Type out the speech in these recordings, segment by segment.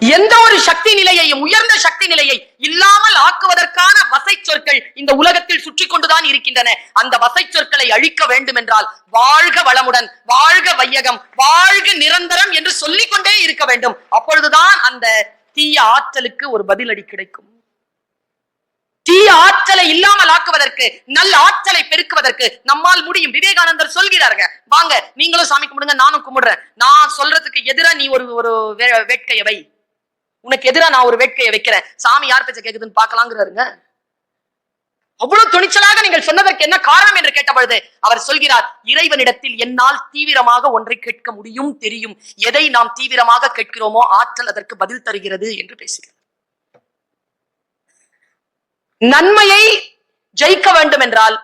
எந்த ஒரு சக்தி நிலையையும், உயர்ந்த சக்தி நிலையை இல்லாமல் ஆக்குவதற்கான வசை சொற்கள் இந்த உலகத்தில் சுற்றி கொண்டுதான் இருக்கின்றன. அந்த வசை சொற்களை அழிக்க வேண்டும் என்றால் வாழ்க வளமுடன், வாழ்க வையகம், வாழ்க நிரந்தரம் என்று சொல்லிக் கொண்டே இருக்க வேண்டும். அப்பொழுதுதான் அந்த தீய ஆற்றலுக்கு ஒரு பதிலடி கிடைக்கும். தீய ஆற்றலை இல்லாமல் ஆக்குவதற்கு, நல்ல ஆற்றலை பெருக்குவதற்கு நம்மால் முடியும். விவேகானந்தர் சொல்கிறார்கள், வாங்க நீங்களும் சாமி கும்பிடுங்க, நானும் கும்பிடுறேன். நான் சொல்றதுக்கு எதிரா நீ ஒரு வேட்கையை வை, உனக்கு எதிரா நான் ஒரு வேட்கையை வைக்கிறேன், சாமி யார் பேச்ச கேக்குதுன்னு பாக்கலாங்கிறாருங்க. அவ்வளவு துணிச்சலாக நீங்கள் சொன்னதற்கு என்ன காரணம் என்று கேட்டபொழுது அவர் சொல்கிறார், இறைவனிடத்தில் என்னால் தீவிரமாக ஒன்றை கேட்க முடியும், தெரியும். எதை நாம் தீவிரமாக கேட்கிறோமோ ஆற்றல் அதற்கு பதில் தருகிறது என்று பேசுகிறார். நன்மையை ஜெயிக்க வேண்டும் என்றால்,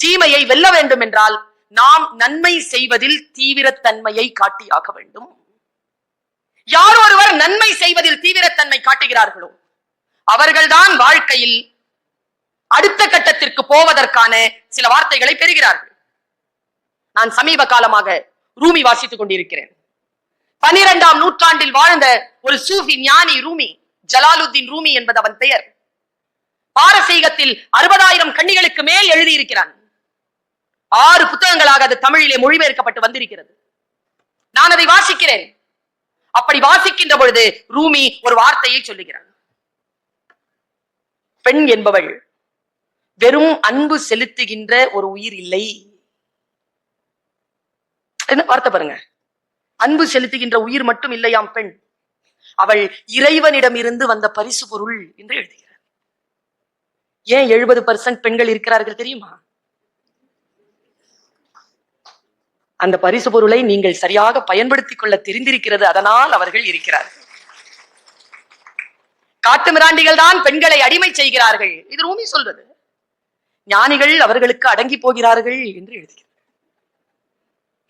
தீமையை வெல்ல வேண்டும் என்றால் நாம் நன்மை செய்வதில் தீவிரத்தன்மையை காட்டியாக வேண்டும். யார் ஒருவர் நன்மை செய்வதில் தீவிரத்தன்மை காட்டுகிறார்களோ அவர்கள்தான் வாழ்க்கையில் அடுத்த கட்டத்திற்கு போவதற்கான சில வார்த்தைகளை பெறுகிறார்கள். நான் சமீப காலமாக ரூமி வாசித்துக் கொண்டிருக்கிறேன். 12ஆம் நூற்றாண்டில் வாழ்ந்த ஒரு சூஃபி ஞானி ரூமி, ஜலாலுத்தீன் ரூமி என்பது அவன் பெயர். பாரசீகத்தில் 60,000 கண்ணிகளுக்கு மேல் எழுதியிருக்கிறான். 6 புத்தகங்களாக அது தமிழிலே மொழிபெயர்க்கப்பட்டு வந்திருக்கிறது. நான் அதை வாசிக்கிறேன். அப்படி வாசிக்கின்ற பொழுது ரூமி ஒரு வார்த்தையை சொல்லுகிறான். பெண் என்பவள் வெறும் அன்பு செலுத்துகின்ற ஒரு உயிர் இல்லை. என்ன வார்த்தை பாருங்க, அன்பு செலுத்துகின்ற உயிர் மட்டும் இல்லையாம் பெண், அவள் இறைவனிடம் இருந்து வந்த பரிசு பொருள் என்று எழுதுகிறார். ஏன் 70% பெண்கள் இருக்கிறார்கள் தெரியுமா? அந்த பரிசு பொருளை நீங்கள் சரியாக பயன்படுத்திக் கொள்ள தெரிந்திருக்கிறது, அதனால் அவர்கள் இருக்கிறார்கள். காட்டு மிராண்டிகள் தான் பெண்களை அடிமை செய்கிறார்கள், இது ரூமி சொல்றது. ஞானிகள் அவர்களுக்கு அடங்கி போகிறார்கள் என்று எழுதுகிறார்.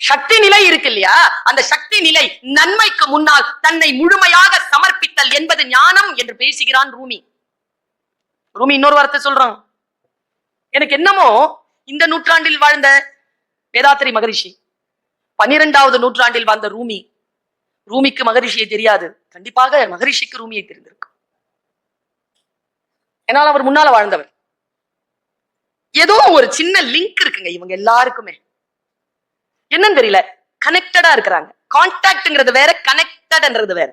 சக்தி நிலை இருக்கு இல்லையா, அந்த சக்தி நிலை நன்மைக்கு முன்னால் தன்னை முழுமையாக சமர்ப்பித்தல் என்பது ஞானம் என்று பேசுகிறான் ரூமி. ரூமி இன்னொரு வார்த்தை சொல்றான், எனக்கு என்னமோ இந்த நூற்றாண்டில் வாழ்ந்த வேதாத்திரி மகரிஷி, 12வது நூற்றாண்டில் வாழ்ந்த ரூமி, ரூமிக்கு மகரிஷியை தெரியாது, கண்டிப்பாக மகரிஷிக்கு ரூமியை தெரிந்திருக்கும். என்னால் அவர் முன்னால வாழ்ந்தவர். ஏதோ ஒரு சின்ன லிங்க் இருக்குங்க இவங்க எல்லாருக்குமே, என்னன்னு தெரியல, கனெக்டடா இருக்கிறாங்க. கான்டாக்ட்ங்கிறது வேற, கனெக்டட்ன்றது வேற.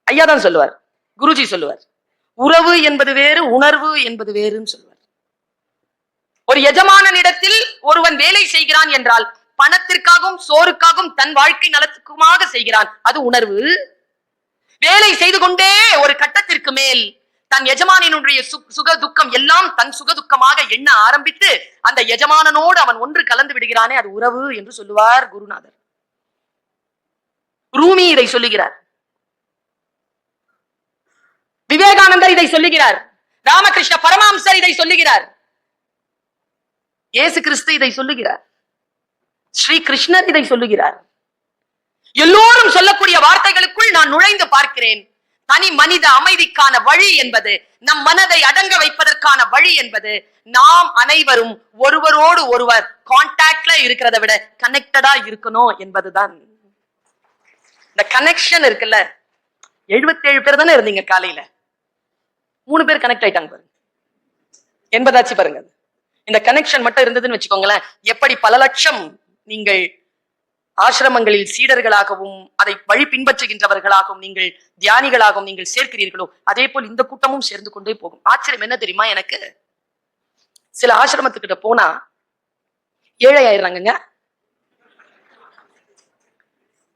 ஐயா தான் சொல்லுவார், குருஜி சொல்லுவார், உறவு என்பது வேறு, உணர்வு என்பது வேறுன்னு சொல்லுவார். ஒரு எஜமானனிடத்தில் ஒருவன் வேலை செய்கிறான் என்றால் பணத்திற்காகவும் சோறுக்காகவும் தன் வாழ்க்கை நலத்துக்குமாக செய்கிறான், அது உணர்வு. வேலை செய்து கொண்டே ஒரு கட்டத்திற்கு மேல் தன் எஜமானினுடைய சுக துக்கம் எல்லாம் தன் சுக துக்கமாக எண்ண ஆரம்பித்து அந்த எஜமானனோடு அவன் ஒன்று கலந்து விடுகிறானே, அது உறவு என்று சொல்லுவார் குருநாதர். ரூமி இதை சொல்லுகிறார், விவேகானந்தர் இதை சொல்லுகிறார், ராமகிருஷ்ண பரமஹம்சர் இதை சொல்லுகிறார், இயேசு கிறிஸ்து இதை சொல்லுகிறார், ஸ்ரீ கிருஷ்ணர் இதை சொல்லுகிறார். எல்லோரும் சொல்லக்கூடிய வார்த்தைகளுக்குள் நான் நுழைந்து பார்க்கிறேன். தனி மனித அமைதிக்கான வழி என்பது, நம் மனதை அடங்க வைப்பதற்கான வழி என்பது, நாம் அனைவரும் ஒருவரோடு ஒருவர் கான்டாக்ட்ல இருக்கிறத விட கனெக்டடா இருக்கணும் என்பதுதான். இந்த கனெக்ஷன் இருக்குல்ல, 77 பேர் தானே இருந்தீங்க காலையில, 3 பேர் கனெக்ட் ஆயிட்டாங்க பாருங்க, 80 பாருங்க. இந்த கனெக்ஷன் மட்டும் இருந்ததுன்னு வச்சுக்கோங்களேன், எப்படி பல லட்சம் நீங்கள் ஆசிரமங்களில் சீடர்களாகவும் அதை வழி பின்பற்றுகின்றவர்களாகவும் நீங்கள் தியானிகளாகவும் நீங்கள் சேர்க்கிறீர்களோ அதே போல் இந்த கூட்டமும் சேர்ந்து கொண்டே போகும். ஆச்சரியம் என்ன தெரியுமா, எனக்கு சில ஆசிரமத்துக்கிட்ட போனா ஏழை ஆயிடுறாங்க.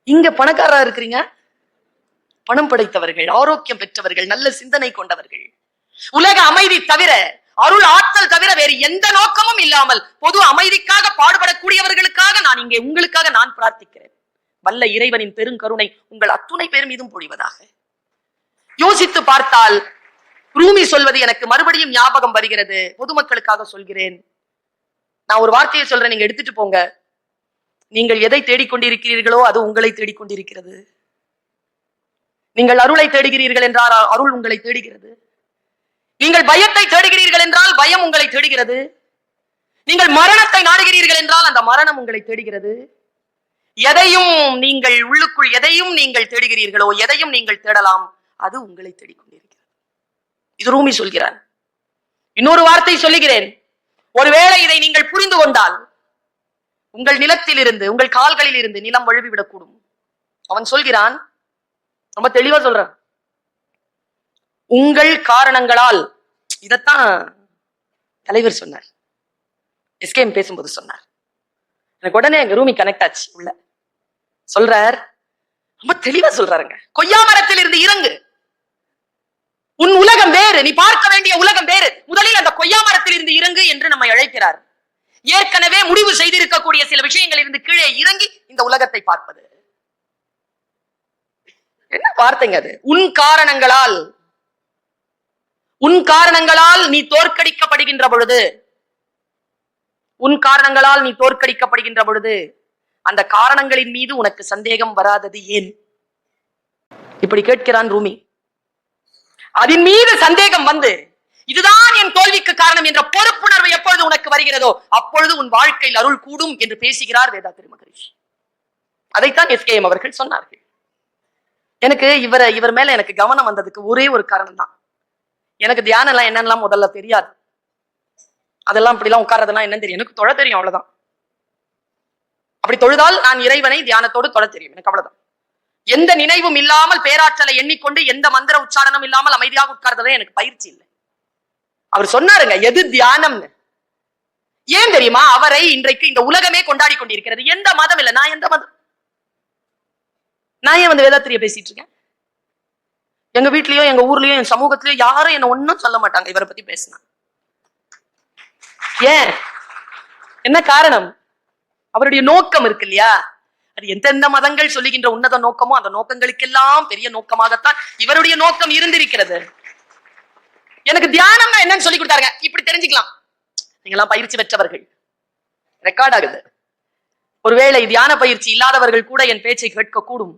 இங்க பணக்காரா இருக்கிறீங்க, பணம் படைத்தவர்கள், ஆரோக்கியம் பெற்றவர்கள், நல்ல சிந்தனை கொண்டவர்கள், உலக அமைதி தவிர, அருள் ஆற்றல் தவிர வேறு எந்த நோக்கமும் இல்லாமல் பொது அமைதிக்காக பாடுபடக்கூடியவர்களுக்காக நான் இங்கே உங்களுக்காக நான் பிரார்த்திக்கிறேன். வல்ல இறைவனின் பெருங்கருணை உங்கள் அத்துணை பேர் மீதும் பொழிவதாக. யோசித்து பார்த்தால் ரூமி சொல்வது எனக்கு மறுபடியும் ஞாபகம் வருகிறது. பொதுமக்களுக்காக சொல்கிறேன், நான் ஒரு வார்த்தையை சொல்றேன், நீங்க எடுத்துட்டு போங்க. நீங்கள் எதை தேடிக்கொண்டிருக்கிறீர்களோ அது உங்களை தேடிக்கொண்டிருக்கிறது. நீங்கள் அருளை தேடுகிறீர்கள் என்றால் அருள் உங்களை தேடுகிறது. நீங்கள் பயத்தை தேடுகிறீர்கள் என்றால் பயம் உங்களை தேடுகிறது. நீங்கள் மரணத்தை நாடுகிறீர்கள் என்றால் அந்த மரணம் உங்களை தேடுகிறது. எதையும் நீங்கள் உள்ளுக்குள் எதையும் நீங்கள் தேடுகிறீர்களோ, எதையும் நீங்கள் தேடலாம், அது உங்களை தேடிக்கொண்டிருக்கிறது. இது ரூமி சொல்கிறான். இன்னொரு வார்த்தை சொல்லுகிறேன். ஒருவேளை இதை நீங்கள் புரிந்து கொண்டால் உங்கள் நிலத்தில் இருந்து, உங்கள் கால்களில் இருந்து நிலம் வழுவிவிடக்கூடும். அவன் சொல்கிறான், ரொம்ப தெளிவா சொல்றான், உங்கள் காரணங்களால். இதத்தான் தலைவர் சொன்னார், எஸ்கேஎம் பேசும்போது சொன்னார். எனக்கு உடனே எங்க ரூமி கனெக்ட் ஆச்சு. உள்ள சொல்றார், ரொம்ப தெளிவா சொல்றாருங்க. கொய்யா மரத்தில் இருந்து இறங்கு, உன் உலகம் வேறு, நீ பார்க்க வேண்டிய உலகம் வேறு. முதலில் அந்த கொய்யா மரத்தில் இருந்து இறங்கு என்று நம்மை அழைக்கிறார். ஏற்கனவே முடிவு செய்திருக்கக்கூடிய சில விஷயங்களில் இருந்து கீழே இறங்கி இந்த உலகத்தை பார்ப்பது. என்ன வார்த்தைங்க அது? உன் காரணங்களால், உன் காரணங்களால் நீ தோற்கடிக்கப்படுகின்ற பொழுது, உன் காரணங்களால் நீ தோற்கடிக்கப்படுகின்ற பொழுது அந்த காரணங்களின் மீது உனக்கு சந்தேகம் வராதது ஏன்? இப்படி கேட்கிறான் ரூமி. அதன் மீது சந்தேகம் வந்து இதுதான் என் தோல்விக்கு காரணம் என்ற பொறுப்புணர்வு எப்பொழுது உனக்கு வருகிறதோ அப்பொழுது உன் வாழ்க்கையில் அருள் கூடும் என்று பேசுகிறார் வேதாத்திரி மகரிஷி. அதைத்தான் எஸ்கேஎம் அவர்கள் சொன்னார்கள். எனக்கு இவர் மேல எனக்கு கவனம் வந்ததுக்கு ஒரே ஒரு காரணம் தான். எனக்கு தியானம் எல்லாம் என்னென்னலாம் முதல்ல தெரியாது. அதெல்லாம் இப்படிலாம் உட்கார்றதெல்லாம் என்னன்னு தெரியும். எனக்கு தொழ தெரியும், அவ்வளவுதான். அப்படி தொழுதால் நான் இறைவனை தியானத்தோடு தொழ தெரியும், எனக்கு அவ்வளவுதான். எந்த நினைவும் இல்லாமல் பேராற்றலை எண்ணிக்கொண்டு எந்த மந்திர உச்சாரணம் இல்லாமல் அமைதியாக உட்கார்றதே எனக்கு பயிற்சி இல்லை. அவர் சொன்னாருங்க, எது தியானம்னு. ஏன் தெரியுமா? அவரை இன்றைக்கு இந்த உலகமே கொண்டாடி கொண்டிருக்கிறது. எந்த மதம் இல்லை, நான் எந்த மதம், நான் ஏன் வந்து வேதாத்திரிய பேசிட்டு இருக்கேன்? எங்க வீட்லயோ எங்க ஊர்லயோ என் சமூகத்திலயோ யாரும் என்ன ஒன்னும் சொல்ல மாட்டாங்க இவரை பத்தி பேசினா. ஏன்? என்ன காரணம்? அவருடைய நோக்கம் இருக்கு இல்லையா? அது எந்தெந்த மதங்கள் சொல்லுகின்ற உன்னத நோக்கமோ அந்த நோக்கங்களுக்கெல்லாம் பெரிய நோக்கமாகத்தான் இவருடைய நோக்கம் இருந்திருக்கிறது. எனக்கு தியானம்னா என்னன்னு சொல்லி கொடுத்தாருங்க. இப்படி தெரிஞ்சுக்கலாம், நீங்க எல்லாம் பயிற்சி பெற்றவர்கள், ரெக்கார்ட் ஆகுது. ஒருவேளை தியான பயிற்சி இல்லாதவர்கள் கூட என் பேச்சை கேட்க கூடும்.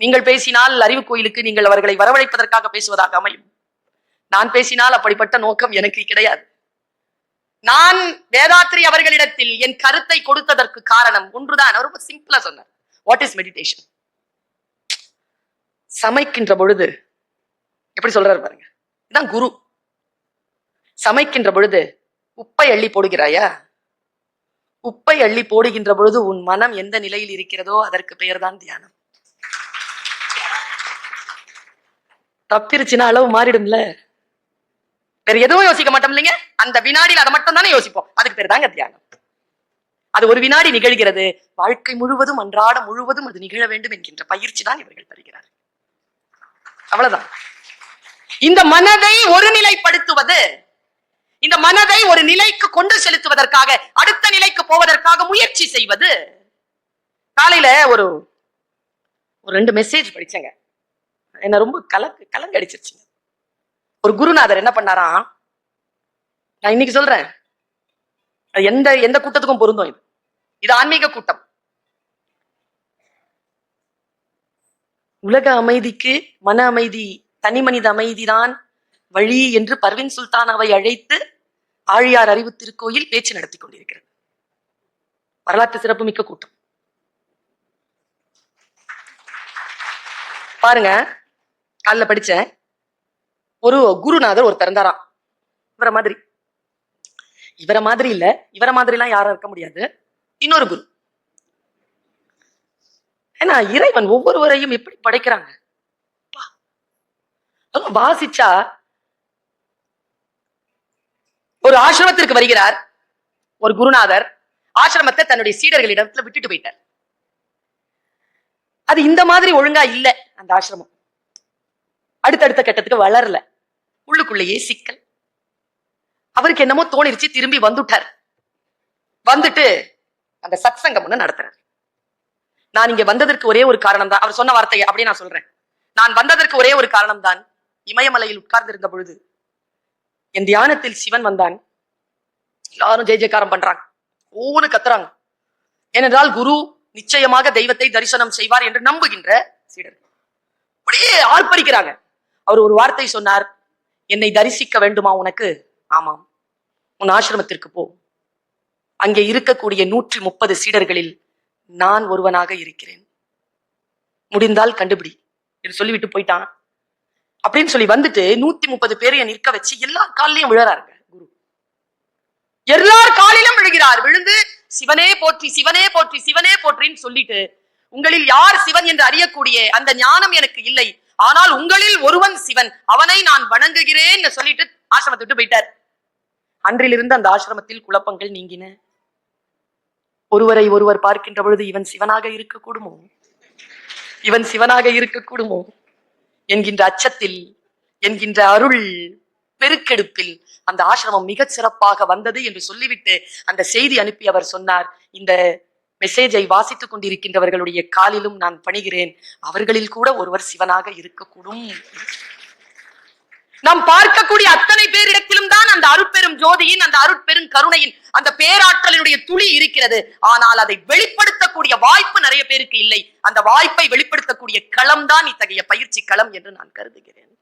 நீங்கள் பேசினால் அறிவு கோயிலுக்கு நீங்கள் அவர்களை வரவழைப்பதற்காக பேசுவதாக அமையும். நான் பேசினால் அப்படிப்பட்ட நோக்கம் எனக்கு கிடையாது. நான் வேதாத்ரி அவர்களிடத்தில் என் கருத்தை கொடுத்ததற்கு காரணம் ஒன்றுதான். அவர் ரொம்ப சிம்பிளா சொன்னார், வாட் இஸ் மெடிடேஷன். சமைக்கின்ற பொழுது எப்படி சொல்றாரு பாருங்க, இதான் குரு. சமைக்கின்ற பொழுது உப்பை அள்ளி போடுகிறாயா? உப்பை அள்ளி போடுகின்ற பொழுது உன் மனம் எந்த நிலையில் இருக்கிறதோ அதற்கு பெயர் தான் தியானம். தப்பிருச்சுன்னா அளவு மாறிடும்ல, வேற எதுவும் யோசிக்க மாட்டோம் இல்லைங்க. அந்த வினாடியில் அதை மட்டும் தானே யோசிப்போம், அதுக்கு பேர் தாங்க தியானம். அது ஒரு வினாடி நிகழ்கிறது, வாழ்க்கை முழுவதும் அன்றாடம் முழுவதும் அது நிகழ வேண்டும் என்கின்ற பயிற்சி தான் இவர்கள் தருகிறார். அவ்வளவுதான். இந்த மனதை ஒருநிலைப்படுத்துவது, இந்த மனதை ஒரு நிலைக்கு கொண்டு செலுத்துவதற்காக, அடுத்த நிலைக்கு போவதற்காக முயற்சி செய்வது. காலையில ஒரு 2 மெசேஜ் படிச்சேங்க, என்ன ரொம்ப கலங்க அடிச்சிருச்சுங்க. ஒரு குருநாதர் என்ன பண்ணாராம், நான் இன்னைக்கு சொல்றேன், எந்த கூட்டத்துக்கும் பொருந்தும். இது ஆன்மீக கூட்டம். உலக அமைதிக்கு மன அமைதி, தனி மனித அமைதிதான் வழி என்று பர்வின் சுல்தானாவை அழைத்து ஆழியார் அறிவு திருக்கோயில் பேச்சு நடத்தி கொண்டிருக்கிறது. வரலாற்று சிறப்புமிக்க கூட்டம். பாருங்க, காலைல படிச்சேன், ஒரு குருநாதர் ஒருத்தர் இருந்தாராம். இவரை மாதிரி இல்ல, இவரை மாதிரி எல்லாம் யாரும் இருக்க முடியாது, இன்னொரு குரு. ஏன்னா இறைவன் ஒவ்வொருவரையும் எப்படி படைக்கிறாங்க வாசிச்சா. ஒரு ஆசிரமத்திற்கு வருகிறார் ஒரு குருநாதர். ஆசிரமத்தை தன்னுடைய சீடர்களிடத்துல விட்டுட்டு போயிட்டார். அது இந்த மாதிரி ஒழுங்கா இல்ல, அந்த ஆசிரமம் அடுத்தடுத்த கட்டத்துக்கு வளரல, உள்ளுக்குள்ளேயே சிக்கல். அவருக்கு என்னமோ தோணிருச்சு, திரும்பி வந்துட்டார். வந்துட்டு அந்த சத் சங்கம் ஒண்ணு நடத்துறார். நான் இங்க வந்ததற்கு ஒரே ஒரு காரணம் தான், அவர் சொன்ன வார்த்தையை அப்படியே நான் சொல்றேன், நான் வந்ததற்கு ஒரே ஒரு காரணம் தான், இமயமலையில் உட்கார்ந்து இருந்த பொழுது என் தியானத்தில் சிவன் வந்தான். எல்லாரும் ஜெய ஜெயக்காரம் பண்றாங்க, ஓன்னு கத்துறாங்க. ஏனென்றால் குரு நிச்சயமாக தெய்வத்தை தரிசனம் செய்வார் என்று நம்புகின்ற சீடர்கள் அப்படியே ஆர்ப்பரிக்கிறாங்க. அவர் ஒரு வார்த்தை சொன்னார், என்னை தரிசிக்க வேண்டுமா உனக்கு? ஆமாம், உன் ஆசிரமத்திற்கு போ. அங்கே இருக்கக்கூடிய 130 சீடர்களில் நான் ஒருவனாக இருக்கிறேன், முடிந்தால் கண்டுபிடி என்று சொல்லிவிட்டு போயிட்டான். அப்படின்னு சொல்லி வந்துட்டு 130 பேரைய நிற்க வச்சு எல்லார் காலிலையும் விழறாருங்க குரு. எல்லார் காலிலும் விழுகிறார். விழுந்து சிவனே போற்றி, சிவனே போற்றி, சிவனே போற்றின்னு சொல்லிட்டு, உங்களில் யார் சிவன் என்று அறியக்கூடிய அந்த ஞானம் எனக்கு இல்லை, ஆனால் உங்களில் ஒருவன் சிவன், அவனை நான் வணங்குகிறேன் சொல்லிட்டு ஆசிரமத்தை விட்டு போயிட்டார். அன்றிலிருந்து அந்த ஆசிரமத்தில் குழப்பங்கள் நீங்கின. ஒருவரை ஒருவர் பார்க்கின்ற பொழுது இவன் சிவனாக இருக்கக்கூடுமோ, இவன் சிவனாக இருக்கக்கூடுமோ என்கின்ற அச்சத்தில், என்கின்ற அருள் பெருக்கெடுப்பில் அந்த ஆசிரமம் மிக சிறப்பாக வந்தது என்று சொல்லிவிட்டு அந்த செய்தி அனுப்பி அவர் சொன்னார், இந்த மெசேஜை வாசித்துக் கொண்டிருக்கின்றவர்களுடைய காலிலும் நான் பணிகிறேன், அவர்களில் கூட ஒருவர் சிவனாக இருக்கக்கூடும். நாம் பார்க்கக்கூடிய அத்தனை பேரிடத்திலும் தான் அந்த அருட்பெரும் ஜோதியின், அந்த அருட்பெரும் கருணையின், அந்த பேராற்றலினுடைய துளி இருக்கிறது. ஆனால் அதை வெளிப்படுத்தக்கூடிய வாய்ப்பு நிறைய பேருக்கு இல்லை. அந்த வாய்ப்பை வெளிப்படுத்தக்கூடிய களம் தான் இத்தகைய பயிற்சி களம் என்று நான் கருதுகிறேன்.